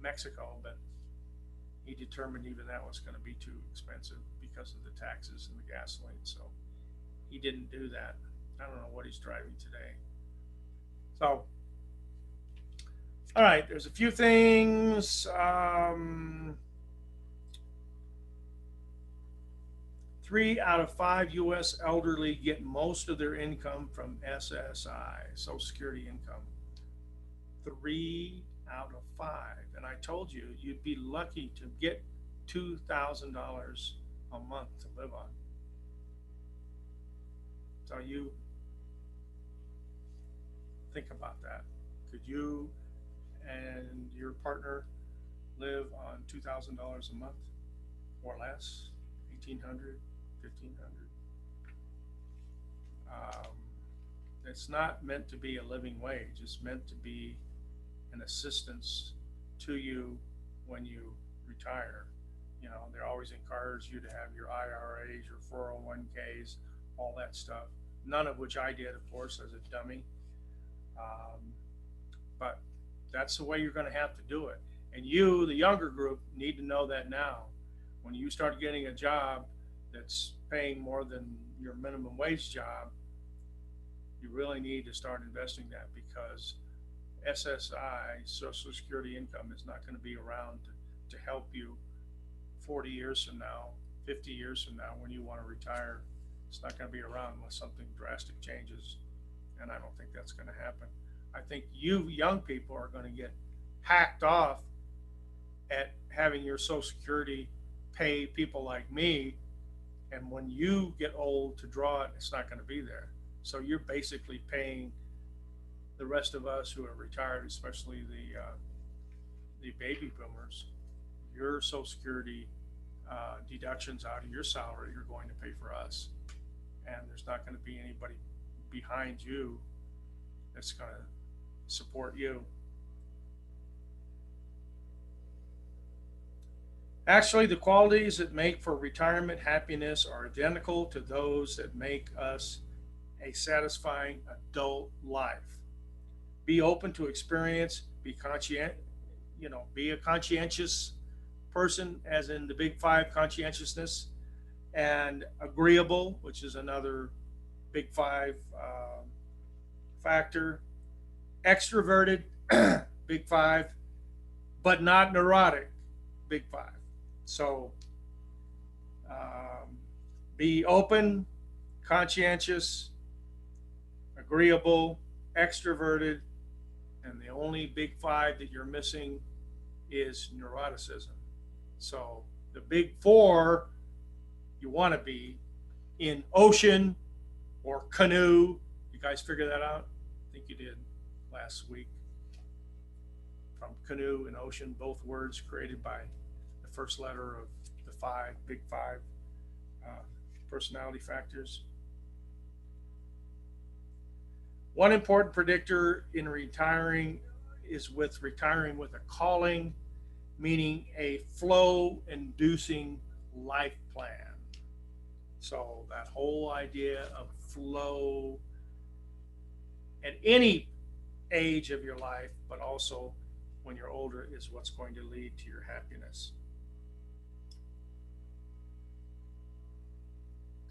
Mexico. But he determined even that was going to be too expensive because of the taxes and the gasoline. So he didn't do that. I don't know what he's driving today. So, all right, there's a few things. 3 out of 5 U.S. elderly get most of their income from SSI, Social Security income. 3 out of 5. And I told you, you'd be lucky to get $2,000 a month to live on. So you think about that. Could you and your partner live on $2,000 a month or less? 1,800, 1,500. It's not meant to be a living wage. It's meant to be an assistance to you when you retire. You know, they're always encourage you to have your IRAs, your 401ks, all that stuff. None of which I did, of course, as a dummy. But that's the way you're going to have to do it. And you, the younger group, need to know that now. When you start getting a job that's paying more than your minimum wage job, you really need to start investing that, because SSI, Social Security income, is not going to be around to help you 40 years from now, 50 years from now when you want to retire. It's not going to be around unless something drastic changes, and I don't think that's going to happen. I think you young people are going to get hacked off at having your Social Security pay people like me, and when you get old to draw it, it's not going to be there. So you're basically paying the rest of us who are retired, especially the baby boomers, your Social Security deductions out of your salary you're going to pay for us, and there's not going to be anybody behind you that's going to support you. Actually, the qualities that make for retirement happiness are identical to those that make us a satisfying adult life. Be open to experience, be be a conscientious person, as in the big five conscientiousness, and agreeable, which is another big five factor, extroverted, big five, but not neurotic, big five. So be open, conscientious, agreeable, extroverted, and the only big five that you're missing is neuroticism. So the big four you want to be in ocean or canoe. You guys figure that out? I think you did last week. From canoe and ocean, both words created by the first letter of the big five personality factors. One important predictor in retiring is retiring with a calling, meaning a flow inducing life plan. So that whole idea of flow at any age of your life, but also when you're older, is what's going to lead to your happiness.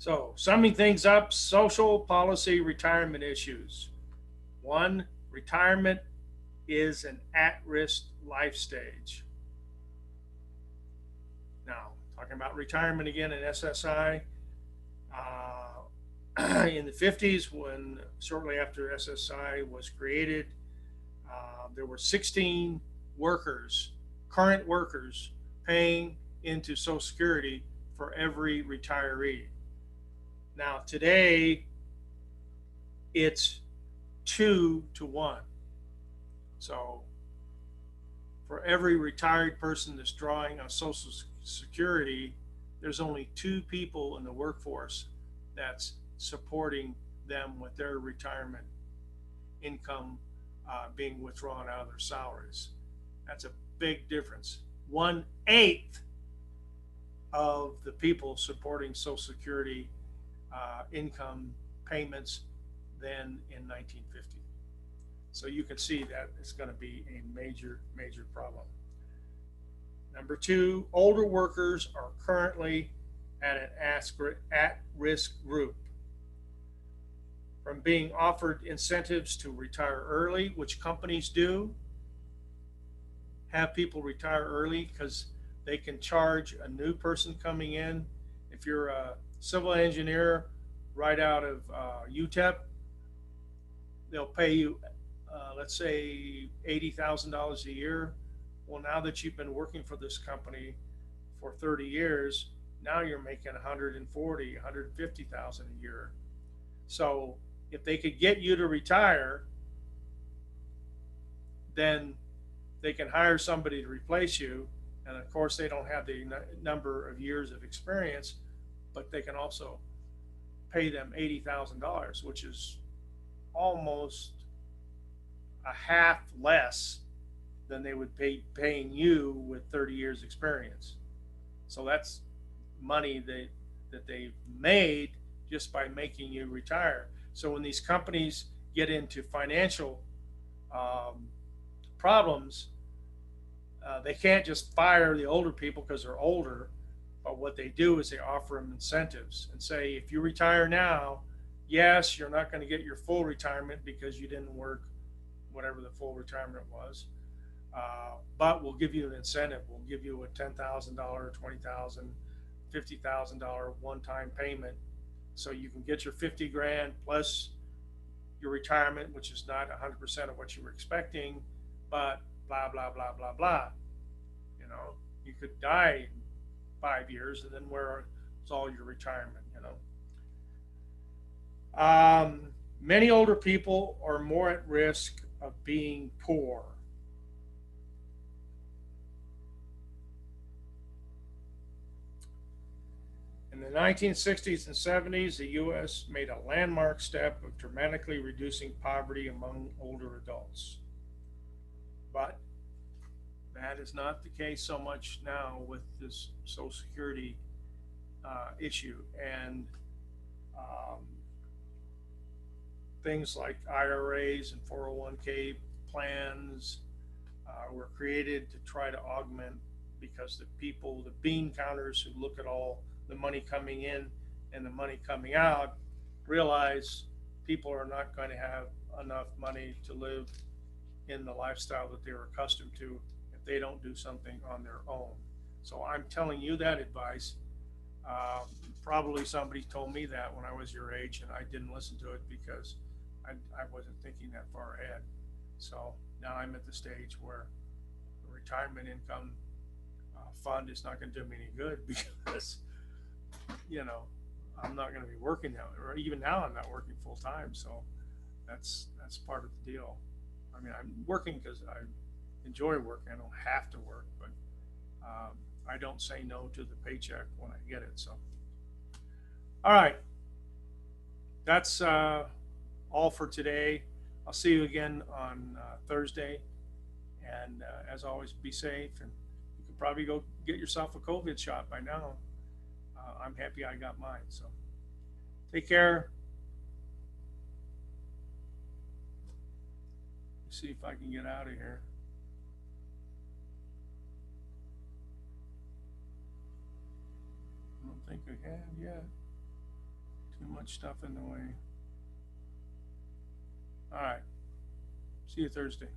So, summing things up, social policy retirement issues. 1, retirement is an at-risk life stage. Now, talking about retirement again in SSI, in the 50s, when shortly after SSI was created, there were 16 workers, current workers, paying into Social Security for every retiree. Now, today, it's 2 to 1. So, for every retired person that's drawing on Social Security, there's only 2 people in the workforce that's supporting them with their retirement income being withdrawn out of their salaries. That's a big difference. 1/8 of the people supporting Social Security income payments than in 1950. So you can see that it's going to be a major, major problem. Number 2, older workers are currently at an at-risk group from being offered incentives to retire early, which companies do have people retire early because they can charge a new person coming in. If you're a civil engineer right out of UTEP, they'll pay you, let's say, $80,000 a year. Well, now that you've been working for this company for 30 years, now you're making 140, 150,000 a year. So if they could get you to retire, then they can hire somebody to replace you. And of course, they don't have the number of years of experience, but they can also pay them $80,000, which is almost a half less than they would be paying you with 30 years experience. So that's money that they've made just by making you retire. So when these companies get into financial problems, they can't just fire the older people because they're older. But what they do is they offer them incentives and say, if you retire now, yes, you're not going to get your full retirement because you didn't work whatever the full retirement was. But we'll give you an incentive. We'll give you a $10,000, $20,000, $50,000 one-time payment, so you can get your 50 grand plus your retirement, which is not 100% of what you were expecting, but blah blah blah blah blah. You know, you could die in 5 years, and then where's all your retirement? You know, many older people are more at risk of being poor. In the 1960s and 70s, the U.S. made a landmark step of dramatically reducing poverty among older adults. But that is not the case so much now with this Social Security issue. And um, things like IRAs and 401k plans were created to try to augment, because the people, the bean counters who look at all the money coming in and the money coming out, realize people are not going to have enough money to live in the lifestyle that they're accustomed to if they don't do something on their own. So I'm telling you that advice. Probably somebody told me that when I was your age, and I didn't listen to it because I wasn't thinking that far ahead. So now I'm at the stage where the retirement income fund is not going to do me any good because, you know, I'm not going to be working now, or even now I'm not working full time. So that's part of the deal. I mean, I'm working because I enjoy working. I don't have to work, but I don't say no to the paycheck when I get it. So, all right, that's all for today. I'll see you again on Thursday. And as always, be safe. And you can probably go get yourself a COVID shot by now. I'm happy I got mine. So take care. Let's see if I can get out of here. I don't think I have yet. Too much stuff in the way. All right. See you Thursday.